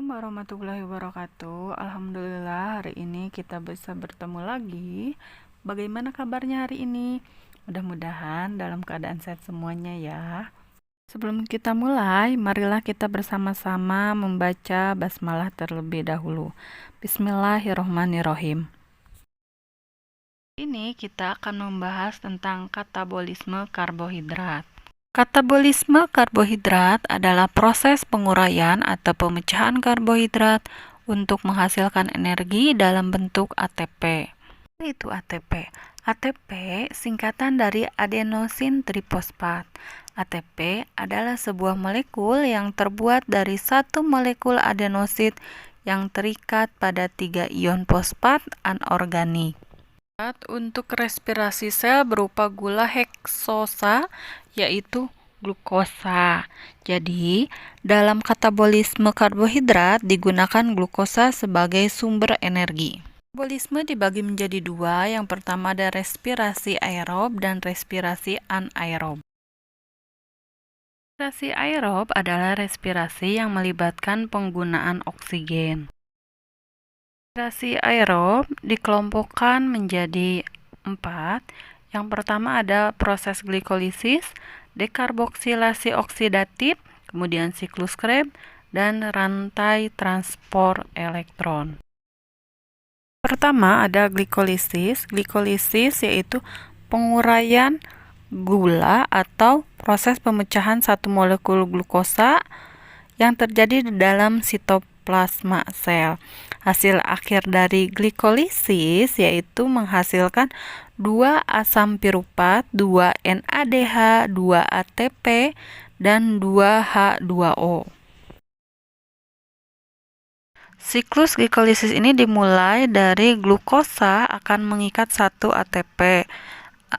Assalamualaikum warahmatullahi wabarakatuh. Alhamdulillah hari ini kita bisa bertemu lagi. Bagaimana kabarnya hari ini? Mudah-mudahan dalam keadaan sehat semuanya ya. Sebelum kita mulai, marilah kita bersama-sama membaca basmalah terlebih dahulu. Bismillahirrohmanirrohim. Ini kita akan membahas tentang katabolisme karbohidrat. Katabolisme karbohidrat adalah proses penguraian atau pemecahan karbohidrat untuk menghasilkan energi dalam bentuk ATP. Itu ATP. ATP singkatan dari adenosin trifosfat. ATP adalah sebuah molekul yang terbuat dari satu molekul adenosid yang terikat pada 3 ion fosfat anorganik. Untuk respirasi sel berupa gula heksosa, yaitu glukosa. Jadi, dalam katabolisme karbohidrat digunakan glukosa sebagai sumber energi. Katabolisme dibagi menjadi dua. Yang pertama ada respirasi aerob dan respirasi anaerob. Respirasi aerob adalah respirasi yang melibatkan penggunaan oksigen. Respirasi aerob dikelompokkan menjadi 4. Yang pertama ada proses glikolisis, dekarboksilasi oksidatif, kemudian siklus Krebs, dan rantai transport elektron. Pertama ada glikolisis. Glikolisis yaitu penguraian gula atau proses pemecahan satu molekul glukosa yang terjadi di dalam sitoplasma sel. Hasil akhir dari glikolisis yaitu menghasilkan 2 asam piruvat, 2 NADH, 2 ATP, dan 2 H2O. Siklus glikolisis ini dimulai dari glukosa akan mengikat satu ATP.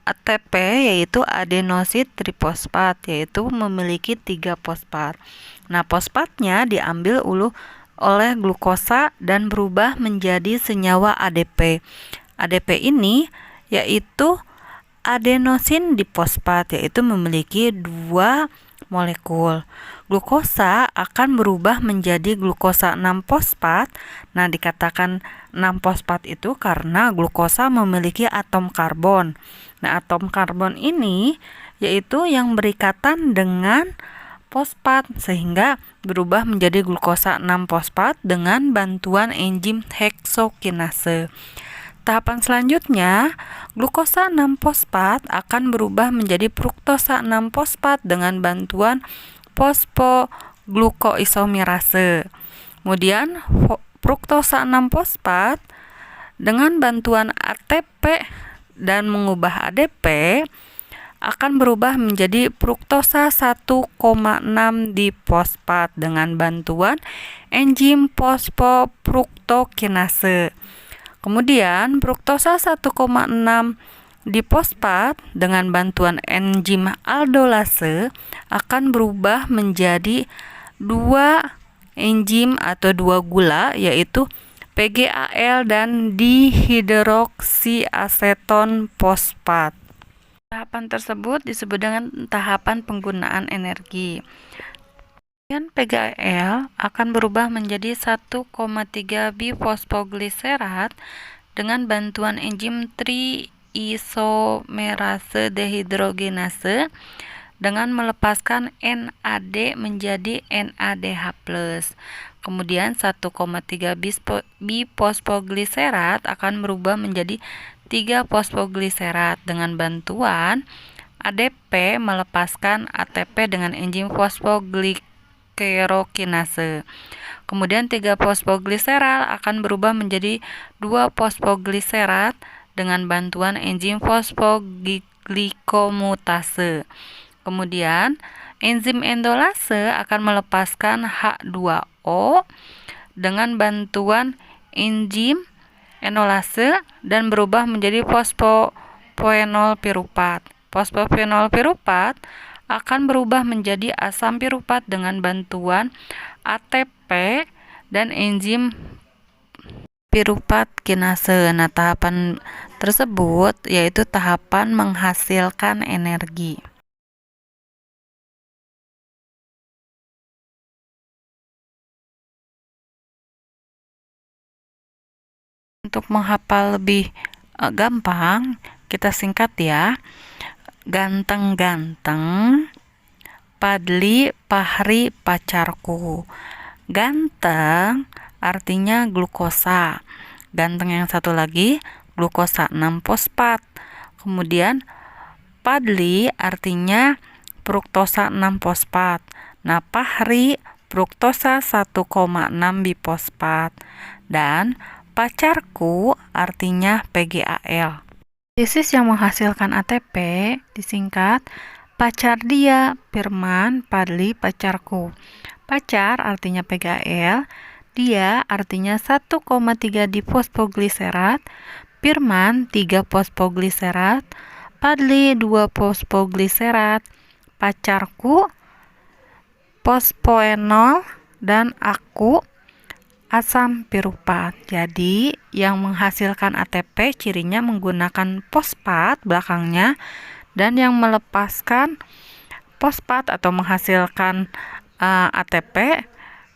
ATP yaitu adenosid trifosfat, yaitu memiliki 3 fosfat. Nah, fosfatnya diambil oleh glukosa dan berubah menjadi senyawa ADP. ADP ini yaitu adenosin difosfat, yaitu memiliki 2 molekul. Glukosa akan berubah menjadi glukosa 6-fosfat. Nah, dikatakan 6-fosfat itu karena glukosa memiliki atom karbon. Nah, atom karbon ini yaitu yang berikatan dengan fosfat sehingga berubah menjadi glukosa 6-fosfat dengan bantuan enzim heksokinase. Tahapan selanjutnya, glukosa 6-fosfat akan berubah menjadi fruktosa 6-fosfat dengan bantuan fosfoglukoisomerase. Kemudian fruktosa 6-fosfat dengan bantuan ATP dan mengubah ADP akan berubah menjadi fruktosa 1,6 difosfat dengan bantuan enzim fosfofruktokinase. Kemudian fruktosa 1,6 difosfat dengan bantuan enzim aldolase akan berubah menjadi 2 enzim atau 2 gula, yaitu PGAL dan dihidroksiaseton fosfat. Tahapan tersebut disebut dengan tahapan penggunaan energi. Kemudian PGAL akan berubah menjadi 1,3 bifosfogliserat dengan bantuan enzim triisomerase dehidrogenase dengan melepaskan NAD menjadi NADH+. Kemudian 1,3 bifosfogliserat akan berubah menjadi 3 fosfogliserat dengan bantuan ADP melepaskan ATP dengan enzim fosfoglykerokinase. Kemudian 3 fosfogliserat akan berubah menjadi 2 fosfogliserat dengan bantuan enzim fosfoglikomutase. Kemudian enzim endolase akan melepaskan H2O dengan bantuan enzim enolase dan berubah menjadi fosfofenol piruvat. Fosfofenol piruvat akan berubah menjadi asam piruvat dengan bantuan ATP dan enzim piruvat kinase. Nah, tahapan tersebut yaitu tahapan menghasilkan energi. Untuk menghafal lebih gampang, kita singkat ya. Ganteng-ganteng, Padli, Pahri, pacarku. Ganteng artinya glukosa. Ganteng yang satu lagi, glukosa 6 fosfat. Kemudian Padli artinya fruktosa 6 fosfat. Nah, Pahri fruktosa 1,6 bifosfat. Dan pacarku artinya PGAL. Sintesis yang menghasilkan ATP disingkat pacar dia, Firman, Padli, pacarku. Pacar artinya PGAL, dia artinya 1,3 difosfogliserat, Firman 3 fosfogliserat, Padli 2 fosfogliserat, pacarku fosfoenol, dan aku asam piruvat. Jadi yang menghasilkan ATP cirinya menggunakan fosfat belakangnya, dan yang melepaskan fosfat atau menghasilkan ATP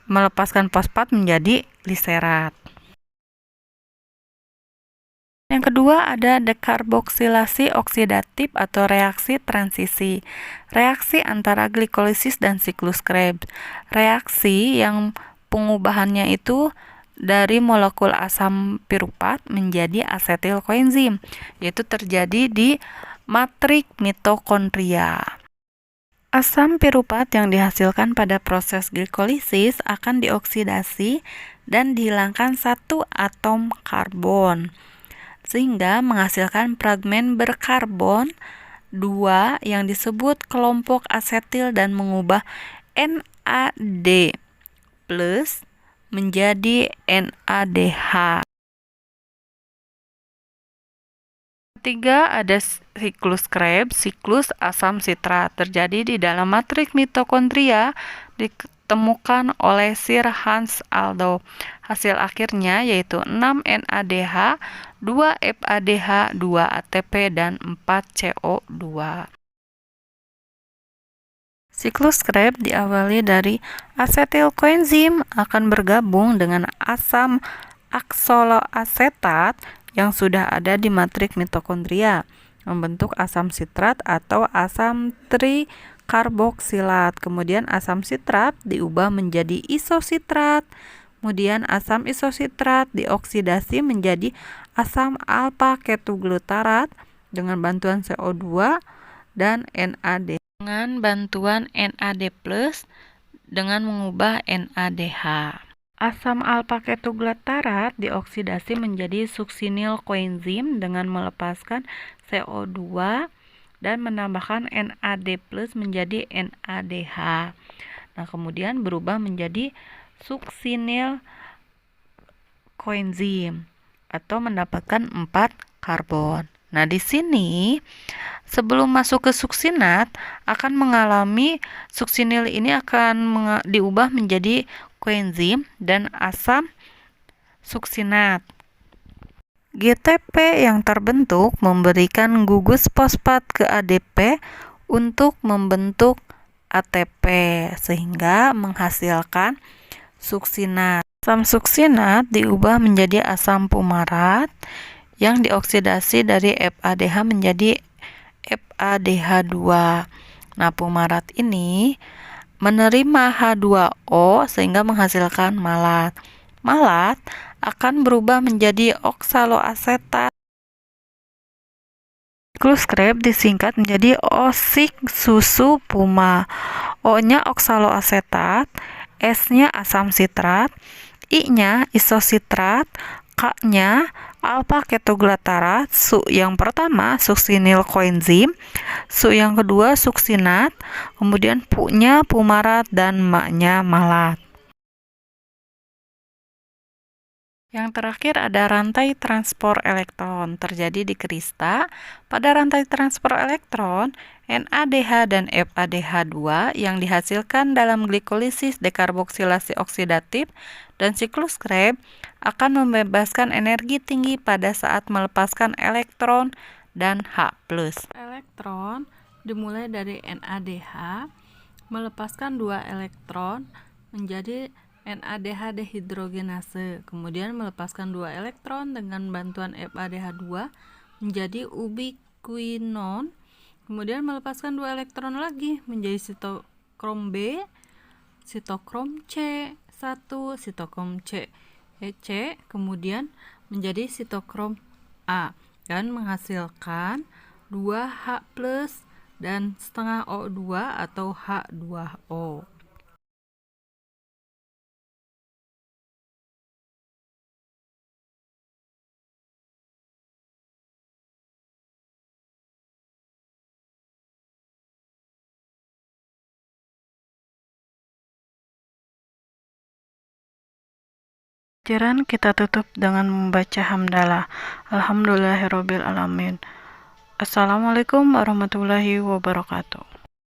melepaskan fosfat menjadi gliserat. Yang kedua ada dekarboksilasi oksidatif atau reaksi transisi. Reaksi antara glikolisis dan siklus Krebs. Reaksi yang pengubahannya itu dari molekul asam piruvat menjadi asetil koenzim, yaitu terjadi di matrik mitokondria. Asam piruvat yang dihasilkan pada proses glikolisis akan dioksidasi dan dihilangkan satu atom karbon, sehingga menghasilkan fragmen berkarbon 2 yang disebut kelompok asetil dan mengubah NAD plus menjadi NADH. Ketiga ada siklus Krebs, siklus asam sitrat, terjadi di dalam matrik mitokondria, ditemukan oleh Sir Hans Aldo. Hasil akhirnya yaitu 6 NADH, 2 FADH, 2 ATP, dan 4 CO2. Siklus Krebs diawali dari asetil koenzim akan bergabung dengan asam aksoloasetat yang sudah ada di matrik mitokondria, membentuk asam sitrat atau asam trikarboksilat. Kemudian asam sitrat diubah menjadi isositrat. Kemudian asam isositrat dioksidasi menjadi asam alfa ketoglutarat dengan bantuan CO2 dan NAD. Dengan bantuan NAD+ dengan mengubah NADH. Asam alfa ketoglutarat dioksidasi menjadi suksinil koenzim dengan melepaskan CO2 dan menambahkan NAD+ menjadi NADH. Nah, kemudian berubah menjadi suksinil koenzim atau mendapatkan 4 karbon. Nah, di sini sebelum masuk ke suksinat akan mengalami suksinil ini akan diubah menjadi koenzim dan asam suksinat. GTP yang terbentuk memberikan gugus fosfat ke ADP untuk membentuk ATP sehingga menghasilkan suksinat. Asam suksinat diubah menjadi asam fumarat yang dioksidasi dari FADH menjadi FADH2. Nah, fumarat ini menerima H2O sehingga menghasilkan malat. Malat akan berubah menjadi oksaloasetat. Siklus Krebs disingkat menjadi osik susu puma. O-nya oksaloasetat, S-nya asam sitrat, I-nya isositrat, K-nya alfa ketoglutarat, su yang pertama suksinil koenzim, su yang kedua suksinat, kemudian pu-nya fumarat, dan ma-nya malat. Yang terakhir ada rantai transport elektron terjadi di krista. Pada rantai transport elektron, NADH dan FADH2 yang dihasilkan dalam glikolisis dekarboksilasi oksidatif dan siklus Krebs akan membebaskan energi tinggi pada saat melepaskan elektron dan H+. Elektron dimulai dari NADH, melepaskan 2 elektron menjadi NADH dehidrogenase, kemudian melepaskan 2 elektron dengan bantuan FADH2 menjadi ubiquinon, kemudian melepaskan 2 elektron lagi menjadi sitokrom B, sitokrom C1, sitokrom C, kemudian menjadi sitokrom A dan menghasilkan 2H+ dan setengah O2 atau H2O. Pelajaran kita tutup dengan membaca hamdalah. Alhamdulillahirabbil alamin. Assalamualaikum warahmatullahi wabarakatuh.